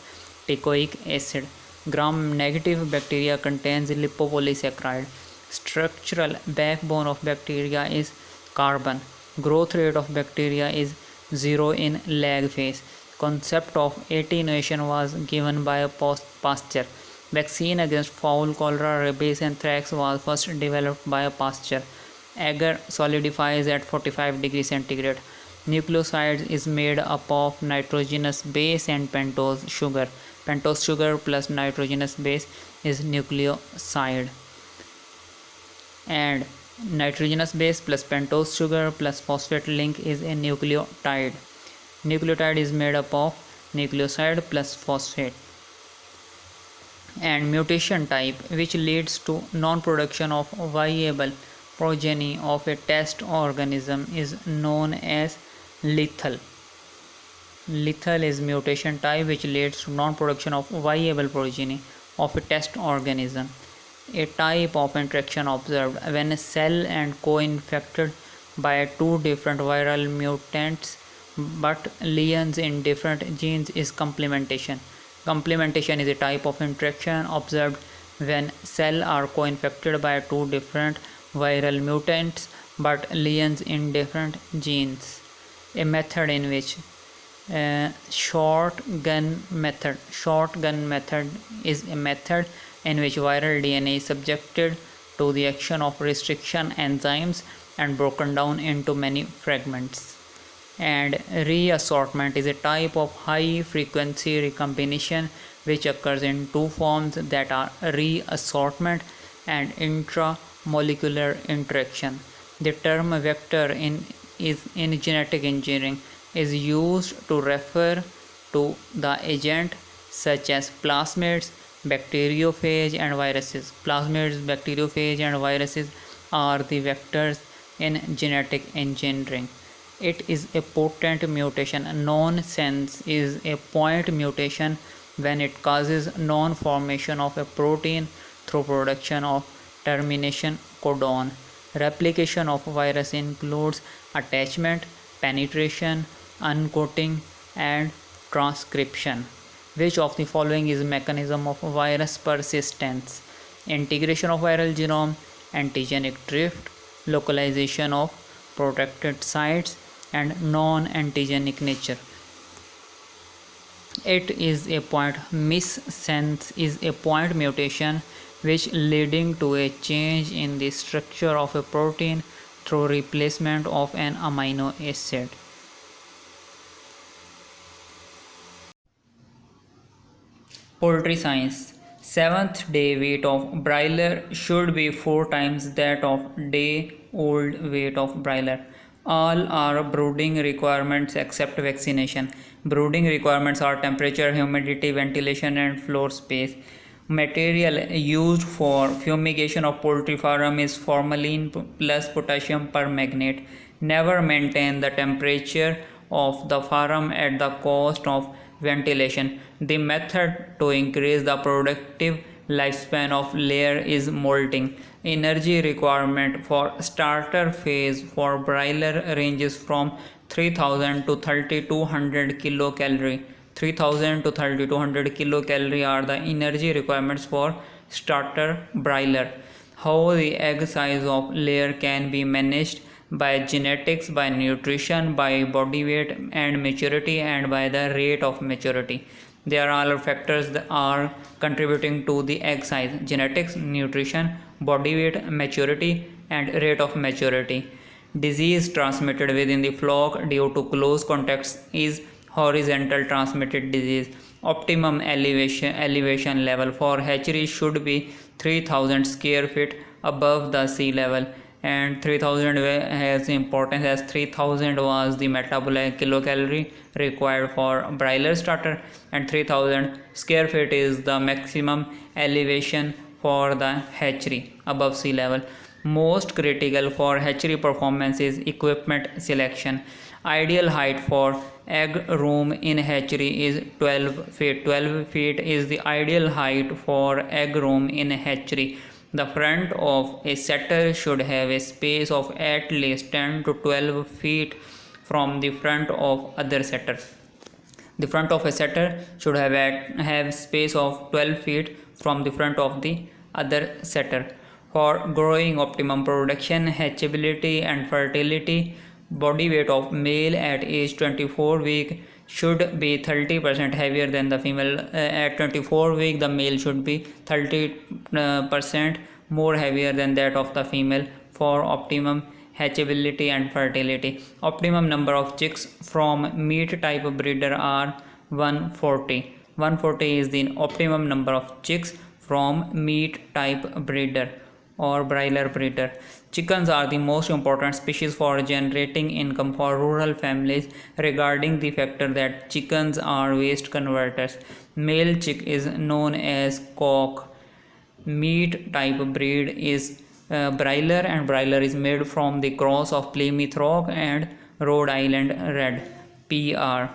[SPEAKER 1] teichoic acid. Gram-negative bacteria contains lipopolysaccharide. Structural backbone of bacteria is carbon. Growth rate of bacteria is 0 in lag phase. Concept of attenuation was given by Pasteur. Vaccine against fowl cholera, rabies, and anthrax was first developed by Pasteur. Agar solidifies at 45 degrees centigrade. Nucleosides is made up of nitrogenous base and pentose sugar. Pentose sugar plus nitrogenous base is nucleoside. And nitrogenous base plus pentose sugar plus phosphate link is a nucleotide. Nucleotide is made up of nucleoside plus phosphate. And mutation type which leads to non-production of viable progeny of a test organism is known as lethal. Lethal is mutation type which leads to non-production of viable progeny of a test organism. A type of interaction observed when a cell and co-infected by two different viral mutants but lesions in different genes is complementation. Complementation is a type of interaction observed when cell are co-infected by two different viral mutants but lesions in different genes. A method in which shotgun method is a method in which viral DNA is subjected to the action of restriction enzymes and broken down into many fragments. And reassortment is a type of high frequency recombination which occurs in two forms, that are reassortment and intramolecular interaction. The term vector in genetic engineering is used to refer to the agent such as plasmids, bacteriophage and viruses. Plasmids, bacteriophage and viruses are the vectors in genetic engineering. It is a potent mutation. Nonsense is a point mutation when it causes non-formation of a protein through production of termination codon. Replication of virus includes attachment, penetration, uncoating, and transcription. Which of the following is mechanism of virus persistence? Integration of viral genome, antigenic drift, localization of protected sites, and non-antigenic nature. It is a point missense is a point mutation which leading to a change in the structure of a protein through replacement of an amino acid. Poultry science. Seventh day weight of broiler should be 4 times that of day old weight of broiler. All are brooding requirements except vaccination. Brooding requirements are temperature, humidity, ventilation, and floor space. Material used for fumigation of poultry farm is formalin plus potassium permanganate. Never maintain the temperature of the farm at the cost of ventilation. The method to increase the productive lifespan of layer is molting. Energy requirement for starter phase for broiler ranges from 3000 to 3200 kilocalorie. 3000 to 3200 kilocalorie are the energy requirements for starter broiler. How the egg size of layer can be managed: by genetics, by nutrition, by body weight and maturity, and by the rate of maturity. There are factors that are contributing to the egg size: genetics, nutrition, body weight, maturity, and rate of maturity. Disease transmitted within the flock due to close contacts is horizontal transmitted disease. Optimum elevation level for hatchery should be 3000 square feet above the sea level, and 3000 has importance as 3000 was the metabolic kilocalorie required for broiler starter, and 3000 square feet is the maximum elevation for the hatchery above sea level. Most critical for hatchery performance is equipment selection. Ideal height for egg room in hatchery is 12 feet. 12 feet is the ideal height for egg room in hatchery. The front of a setter should have a space of at least 10 to 12 feet from the front of other setter. The front of a setter should have space of 12 feet from the front of the other setter. For growing optimum production, hatchability and fertility, body weight of male at age 24 week should be 30% heavier than the female. At 24 week, the male should be 30% more heavier than that of the female for optimum hatchability and fertility. Optimum number of chicks from meat type breeder are 140. 140 is the optimum number of chicks from meat type breeder or broiler breeder. Chickens are the most important species for generating income for rural families. Regarding the factor that chickens are waste converters, male chick is known as cock. Meat type breed is broiler, and broiler is made from the cross of Plymouth Rock and Rhode Island Red. PR.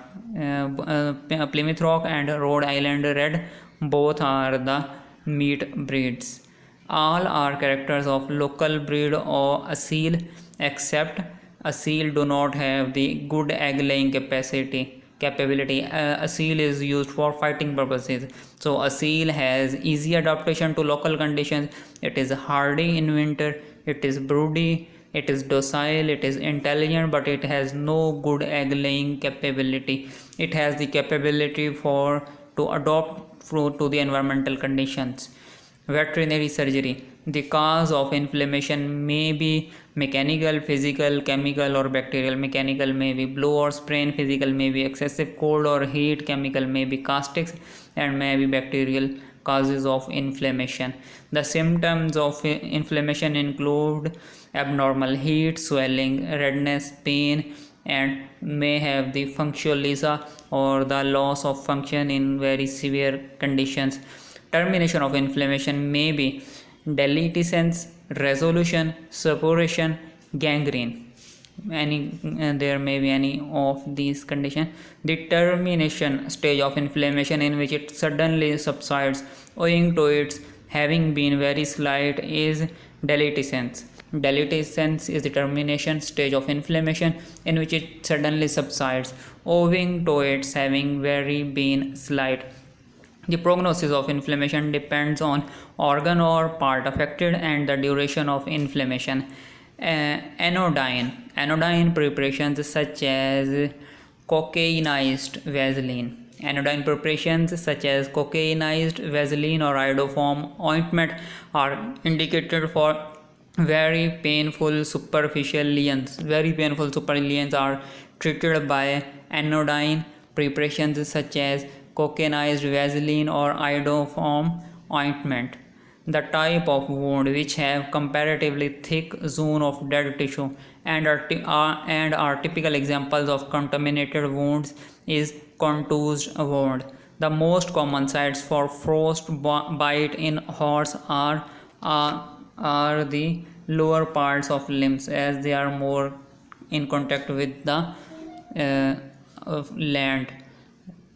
[SPEAKER 1] Plymouth Rock and Rhode Island Red both are the meat breeds. All are characters of local breed or Asil, except Asil do not have the good egg laying capability. Asil is used for fighting purposes. So Asil has easy adaptation to local conditions. It is hardy in winter. It is broody. It is docile. It is intelligent, but it has no good egg laying capability. It has the capability to adapt to the environmental conditions. Veterinary surgery. The cause of inflammation may be mechanical, physical, chemical, or bacterial. Mechanical may be blow or sprain, physical may be excessive cold or heat, chemical may be castics, and may be bacterial causes of inflammation. The symptoms of inflammation include abnormal heat, swelling, redness, pain, and may have the functionalism or the loss of function in very severe conditions. Termination of inflammation may be deliscence, resolution, suppuration, gangrene. There may be any of these conditions. The termination stage of inflammation, in which it suddenly subsides owing to its having been very slight, is deliscence. Deliscence is the termination stage of inflammation in which it suddenly subsides owing to its having very been slight. The prognosis of inflammation depends on organ or part affected and the duration of inflammation. Anodyne preparations such as cocainized Vaseline. Anodyne preparations such as cocainized Vaseline or iodoform ointment are indicated for very painful superficial lesions. Very painful superficial lesions are treated by anodyne preparations such as cocainized Vaseline or iodoform ointment. The type of wound which have comparatively thick zone of dead tissue and are typical examples of contaminated wounds is contused wound. The most common sites for frost bite in horse are the lower parts of limbs, as they are more in contact with the land.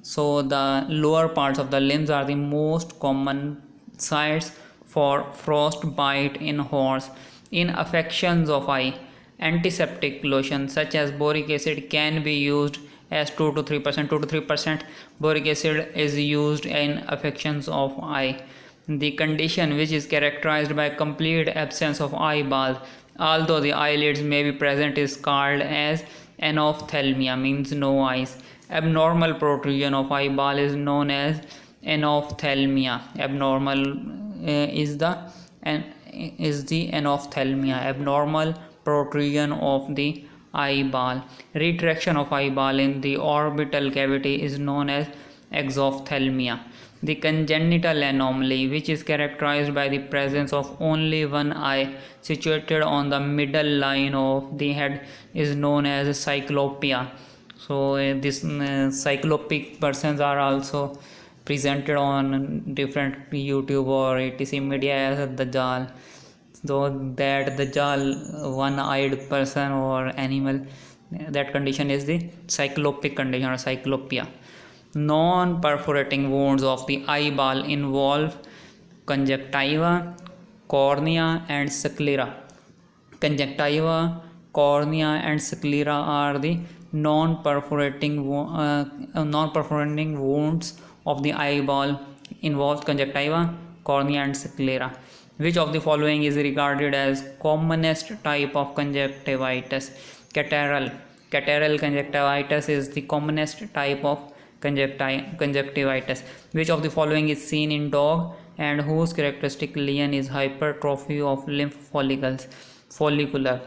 [SPEAKER 1] So the lower parts of the limbs are the most common sites for frost bite in horse. In affections of eye, antiseptic lotion such as boric acid can be used as 2 to 3% boric acid is used in affections of eye. The condition, which is characterized by complete absence of eyeball, although the eyelids may be present, is called as anophthalmia, means no eyes. Abnormal protrusion of eyeball is known as anophthalmia. Is the anophthalmia, abnormal protrusion of the eyeball. Retraction of eyeball in the orbital cavity is known as exophthalmia. The congenital anomaly, which is characterized by the presence of only one eye situated on the middle line of the head, is known as cyclopia. So this cyclopic persons are also presented on different YouTube or etc media as Dajjal. So that Dajjal, one-eyed person or animal, that condition is the cyclopic condition or cyclopia. Non-perforating wounds of the eyeball involve conjunctiva, cornea, and sclera. Conjunctiva, cornea, and sclera are the non-perforating wounds of the eyeball, involves conjunctiva, cornea, and sclera. Which of the following is regarded as commonest type of conjunctivitis? Catarrhal. Catarrhal conjunctivitis is the commonest type of conjunctivitis. Which of the following is seen in dog and whose characteristic lesion is hypertrophy of lymph follicular?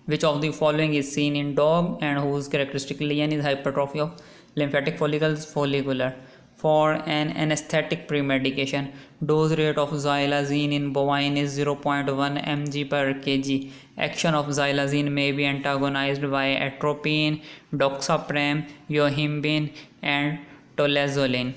[SPEAKER 1] Which of the following is seen in dog and whose characteristic lesion is hypertrophy of lymphatic follicles follicular? For an anesthetic premedication, dose rate of xylazine in bovine is 0.1 mg per kg. Action of xylazine may be antagonized by atropine, doxapram, yohimbine, and tolazolone.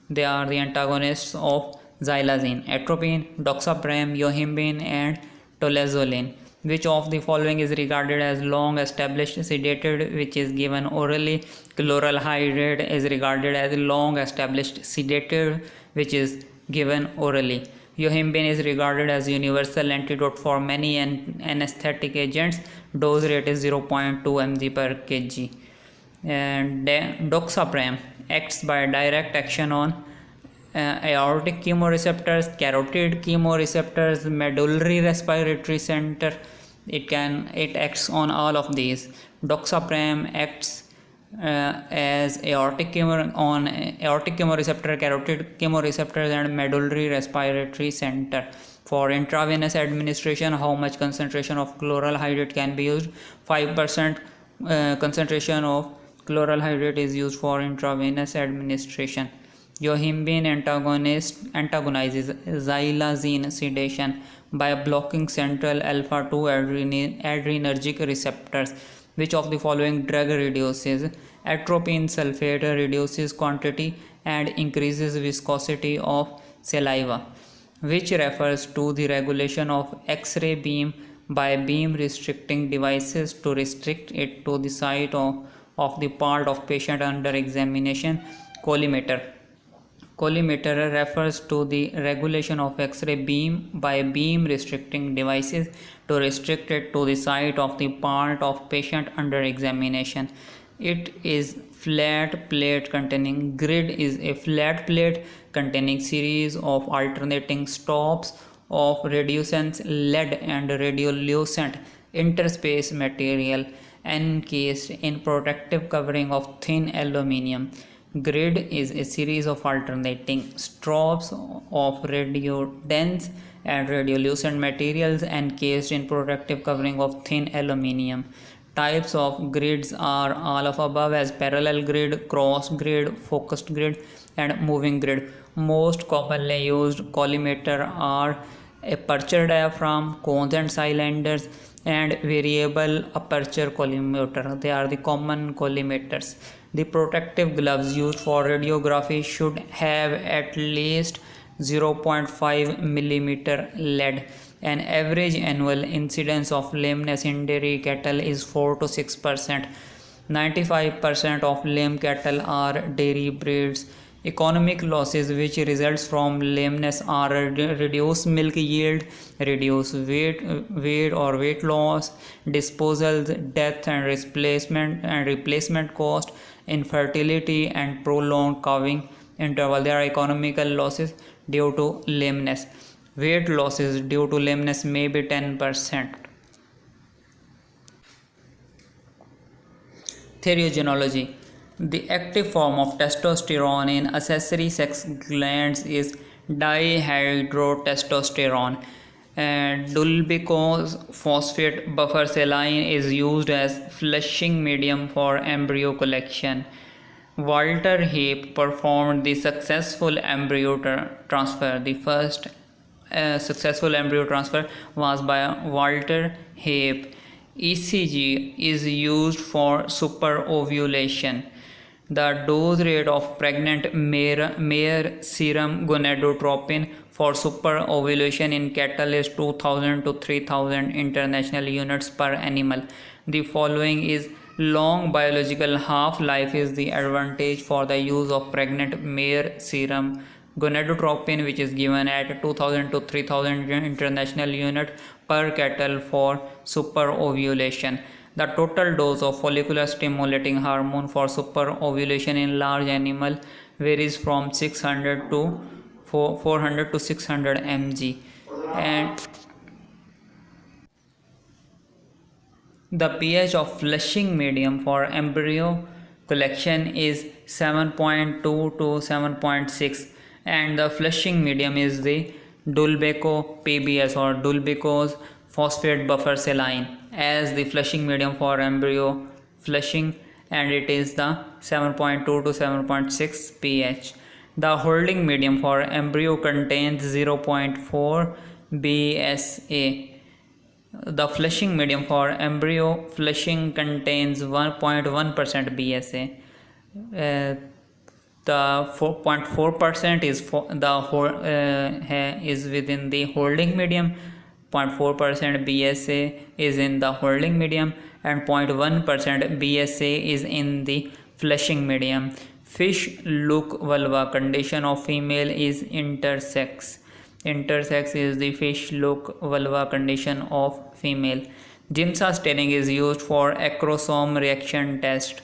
[SPEAKER 1] They are the antagonists of xylazine: atropine, doxapram, yohimbine, and tolazolone. Which of the following is regarded as long established sedative, which is given orally? Chloral hydrate is regarded as long established sedative, which is given orally. Yohimbine is regarded as universal antidote for many anesthetic agents. Dose rate is 0.2 mg per kg. And doxapram acts by direct action on aortic chemoreceptors, carotid chemoreceptors, medullary respiratory center. It acts on all of these. Doxapram acts as aortic chemoreceptor, carotid chemoreceptors, and medullary respiratory center. For intravenous administration, how much concentration of chloral hydrate can be used? 5% concentration of chloral hydrate is used for intravenous administration. Yohimbine antagonizes xylazine sedation by blocking central alpha-2 adrenergic receptors. Which of the following drug reduces atropine sulfate, reduces quantity and increases viscosity of saliva? Which refers to the regulation of X-ray beam by beam restricting devices to restrict it to the site of the part of patient under examination? Collimator. Collimator refers to the regulation of X-ray beam by beam restricting devices to restrict it to the site of the part of patient under examination. It is flat plate containing grid is a flat plate containing series of alternating stops of reducent lead and radiolucent interspace material encased in protective covering of thin aluminium. Grid is a series of alternating stops of radiodense and radiolucent materials encased in protective covering of thin aluminium. Types of grids are all of above as parallel grid, cross grid, focused grid, and moving grid. Most commonly used collimator are aperture diaphragm, cones and cylinders, and variable aperture collimator. They are the common collimators. The protective gloves used for radiography should have at least 0.5 mm lead. An average annual incidence of lameness in dairy cattle is 4 to 6%. 95% of lame cattle are dairy breeds. Economic losses which results from lameness are reduced milk yield, reduced weight loss, disposals, death and replacement cost, infertility and prolonged calving interval. There are economical losses due to lameness. Weight losses due to lameness may be 10%. Theriogenology. The active form of testosterone in accessory sex glands is dihydrotestosterone. Dulbicose phosphate buffer saline is used as flushing medium for embryo collection. Walter Heap performed the successful embryo transfer. The first successful embryo transfer was by Walter Heap. ECG is used for superovulation. The dose rate of pregnant mare serum gonadotropin for superovulation in cattle is 2000 to 3000 international units per animal. The following is long biological half-life is the advantage for the use of pregnant mare serum gonadotropin, which is given at 2000 to 3000 international unit per cattle for superovulation. The total dose of follicular stimulating hormone for superovulation in large animal varies from 600 to 400 to 600 mg, and the pH of flushing medium for embryo collection is 7.2 to 7.6, and the flushing medium is the Dulbeco PBS or Dulbicose phosphate buffer saline as the flushing medium for embryo flushing, and it is the 7.2 to 7.6 pH. The holding medium for embryo contains 0.4 BSA. The flushing medium for embryo flushing contains 1.1% BSA. The 4.4% is within the holding medium, 0.4% BSA is in the holding medium, and 0.1% BSA is in the flushing medium. Fish look vulva condition of female is intersex. Intersex is the fish look vulva condition of female. Giemsa staining is used for acrosome reaction test.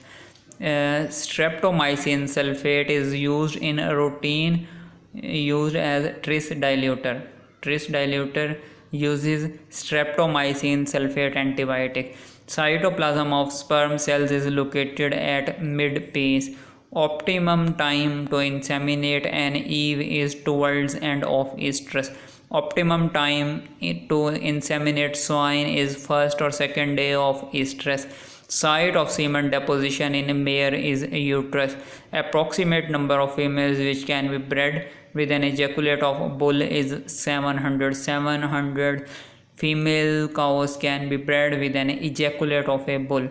[SPEAKER 1] Streptomycin sulfate is used in routine used as tris diluter. Tris diluter uses streptomycin sulfate antibiotic. Cytoplasm of sperm cells is located at mid-phase. Optimum time to inseminate an Eve is towards end of estrus. Optimum time to inseminate swine is first or second day of estrus. Site of semen deposition in mare is uterus. Approximate number of females which can be bred with an ejaculate of bull is 700. 700 female cows can be bred with an ejaculate of a bull.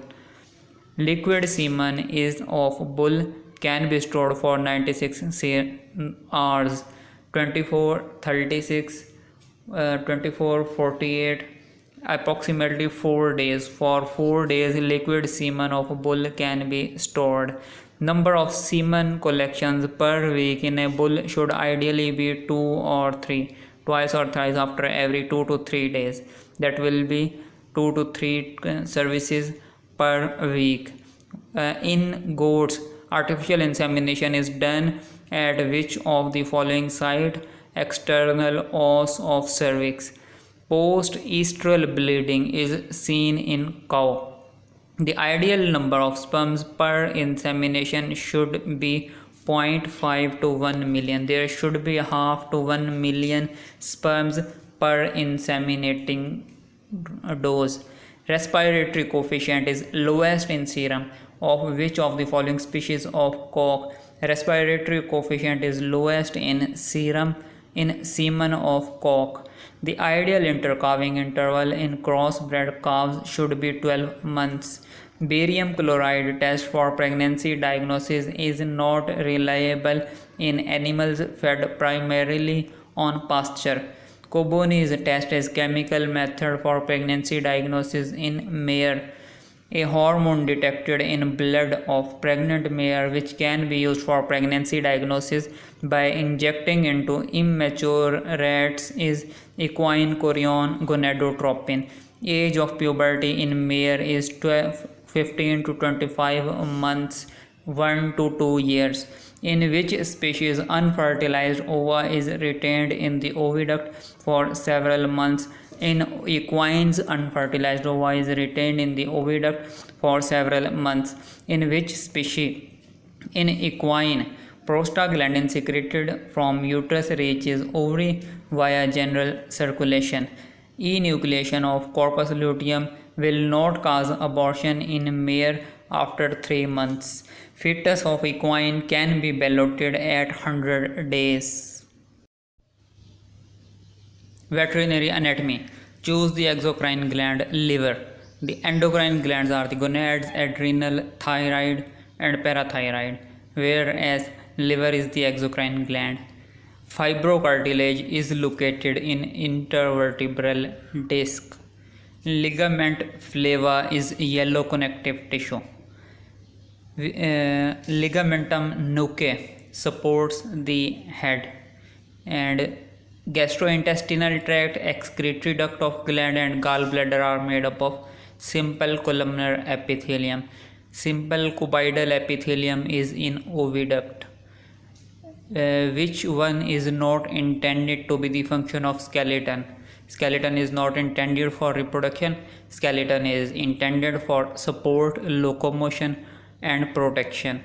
[SPEAKER 1] Liquid semen is of bull can be stored for 96 hours, 24, 36, 24, 48, approximately 4 days. For 4 days, liquid semen of bull can be stored. Number of semen collections per week in a bull should ideally be 2 or 3, twice or thrice after every 2 to 3 days. That will be 2 to 3 services per week. In goats, artificial insemination is done at which of the following site? External os of cervix. Post-estral bleeding is seen in cow. The ideal number of sperms per insemination should be 0.5 to 1 million. There should be half to 1 million sperms per inseminating dose. Respiratory coefficient is lowest in serum of which of the following species of cock? Respiratory coefficient is lowest in serum in semen of cock. The ideal intercalving interval in crossbred calves should be 12 months. Barium chloride test for pregnancy diagnosis is not reliable in animals fed primarily on pasture. Coboni's test is chemical method for pregnancy diagnosis in mare. A hormone detected in blood of pregnant mare which can be used for pregnancy diagnosis by injecting into immature rats is equine chorion gonadotropin. Age of puberty in mare is 15 to 25 months, 1 to 2 years. In which species unfertilized ova is retained in the oviduct for several months? In equines, unfertilized ova is retained in the oviduct for several months. In which species? In equine, prostaglandin secreted from uterus reaches ovary via general circulation. Enucleation of corpus luteum will not cause abortion in mare after 3 months. Fetus of equine can be balloted at 100 days. Veterinary anatomy. Choose the exocrine gland. Liver. The endocrine glands are the gonads, adrenal, thyroid and parathyroid, whereas liver is the exocrine gland. Fibrocartilage is located in intervertebral disc. Ligament flava is yellow connective tissue. Ligamentum nuchae supports the head, and gastrointestinal tract, excretory duct of gland and gallbladder are made up of simple columnar epithelium. Simple cuboidal epithelium is in oviduct. Which one is not intended to be the function of skeleton? Skeleton is not intended for reproduction. Skeleton is intended for support, locomotion and protection.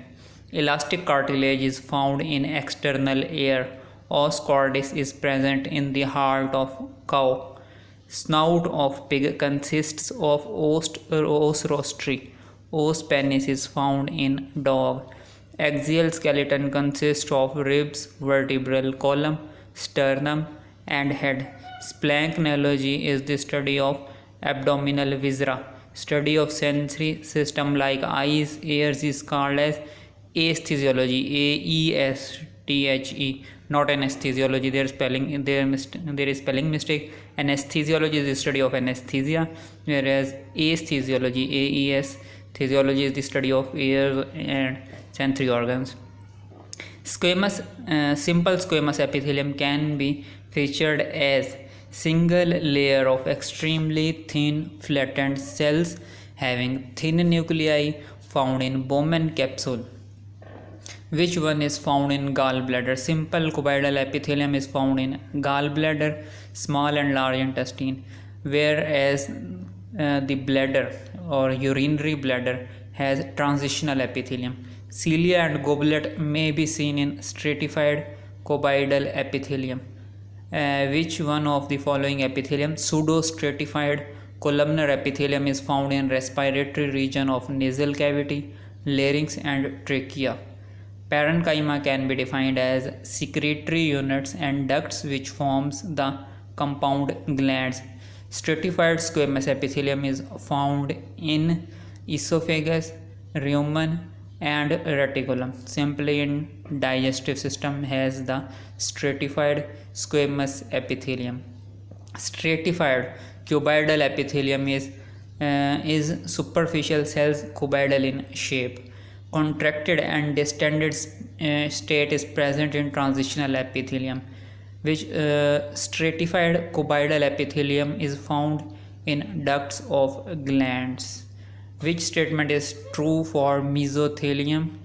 [SPEAKER 1] Elastic cartilage is found in external ear. Os cordis is present in the heart of cow. Snout of pig consists of os rostri. Os penis is found in dog. Axial skeleton consists of ribs, vertebral column, sternum and head. Splanchnology is the study of abdominal viscera. Study of sensory system like eyes, ears is called as aesthesiology. A-E-S-T-H-E, not anesthesiology. There is spelling mistake. Anesthesiology is the study of anesthesia, whereas aesthesiology, A-E-S, Physiology is the study of ears and sensory organs. Simple squamous epithelium can be featured as single layer of extremely thin flattened cells having thin nuclei found in Bowman capsule. Which one is found in gallbladder? Simple cuboidal epithelium is found in gallbladder, small and large intestine, whereas the bladder or urinary bladder has transitional epithelium. Cilia and goblet may be seen in stratified cuboidal epithelium. Which one of the following epithelium? Pseudostratified columnar epithelium is found in respiratory region of nasal cavity, larynx and trachea. Parenchyma can be defined as secretory units and ducts which forms the compound glands. Stratified squamous epithelium is found in esophagus, rumen and reticulum. Simply in digestive system has the stratified squamous epithelium. Stratified cuboidal epithelium is superficial cells cuboidal in shape. Contracted and distended state is present in transitional epithelium, which stratified cuboidal epithelium is found in ducts of glands. Which statement is true for mesothelium?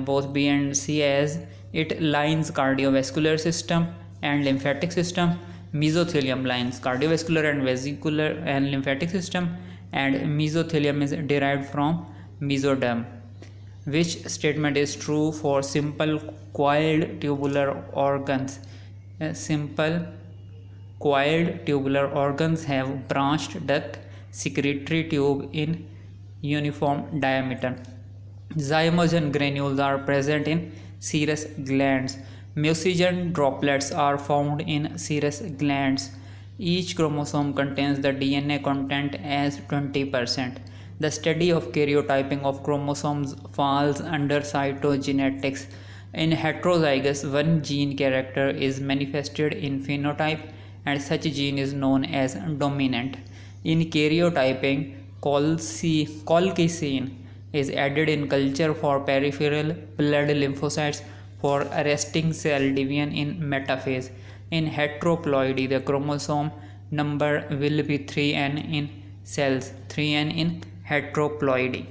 [SPEAKER 1] Both B and C, as it lines cardiovascular system and lymphatic system. Mesothelium lines cardiovascular and vesicular and lymphatic system, and mesothelium is derived from mesoderm. Which statement is true for simple coiled tubular organs? Simple coiled tubular organs have branched duct, secretory tube in uniform diameter. Zymogen granules are present in serous glands. Mucigen droplets are found in serous glands. Each chromosome contains the DNA content as 20%. The study of karyotyping of chromosomes falls under cytogenetics. In heterozygous, one gene character is manifested in phenotype and such gene is known as dominant. In karyotyping, colchicine is added in culture for peripheral blood lymphocytes for arresting cell division in metaphase. In heteroploidy, the chromosome number will be 3n in cells, 3n in heteroploidy.